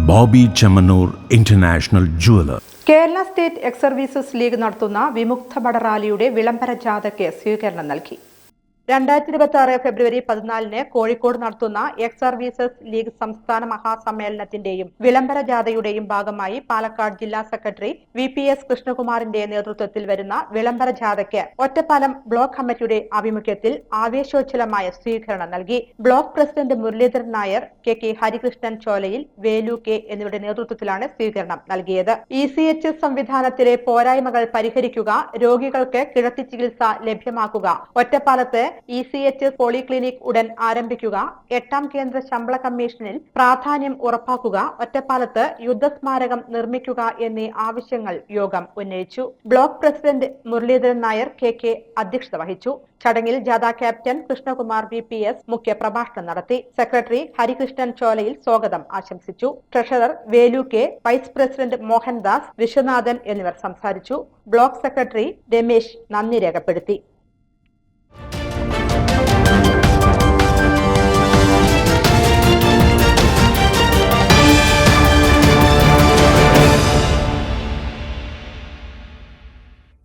Bobby Chemmanur international jeweller. Kerala state X services league നടത്തുന്ന വിമുക്ത ഭട റാലിയുടെ വിളംബര ജാഥയ്ക്ക് സ്വീകരണം നൽകി. 2026 ഫെബ്രുവരി 14 കോഴിക്കോട് നടത്തുന്ന എക്സ് സർവീസസ് ലീഗ് സംസ്ഥാന മഹാസമ്മേളനത്തിന്റെയും വിളംബര ജാഥയുടെയും ഭാഗമായി പാലക്കാട് ജില്ലാ സെക്രട്ടറി VPS കൃഷ്ണകുമാറിന്റെ നേതൃത്വത്തിൽ വരുന്ന വിളംബര ജാഥയ്ക്ക് ഒറ്റപ്പാലം ബ്ലോക്ക് കമ്മിറ്റിയുടെ ആഭിമുഖ്യത്തിൽ ആവേശോജ്വലമായ സ്വീകരണം നൽകി. Block president Muralidharan Nair, KK Harikrishnan Cholayil, Velu K എന്നിവരുടെ നേതൃത്വത്തിലാണ് സ്വീകരണം നൽകിയത്. ECHS സംവിധാനത്തിലെ പോരായ്മകൾ പരിഹരിക്കുക, രോഗികൾക്ക് കിടത്തി ചികിത്സ ലഭ്യമാക്കുക, ഒറ്റപ്പാലത്ത് ECHS പോളിക്ലിനിക് ഉടൻ ആരംഭിക്കുക, 8ാം കേന്ദ്ര ശമ്പള കമ്മീഷനിൽ പ്രാധാന്യം ഉറപ്പാക്കുക, ഒറ്റപ്പാലത്ത് യുദ്ധസ്മാരകം നിർമ്മിക്കുക എന്നീ ആവശ്യങ്ങൾ യോഗം ഉന്നയിച്ചു. Block president Muralidharan Nair KK അധ്യക്ഷത വഹിച്ചു. ചടങ്ങിൽ ജാഥ ക്യാപ്റ്റൻ കൃഷ്ണകുമാർ VPS മുഖ്യ പ്രഭാഷണം നടത്തി. സെക്രട്ടറി ഹരികൃഷ്ണൻ ചോലയിൽ സ്വാഗതം ആശംസിച്ചു. Treasurer Velu K, vice president Mohandas, Viswanathan എന്നിവർ സംസാരിച്ചു. ബ്ലോക്ക് സെക്രട്ടറി രമേശ് നന്ദി രേഖപ്പെടുത്തി.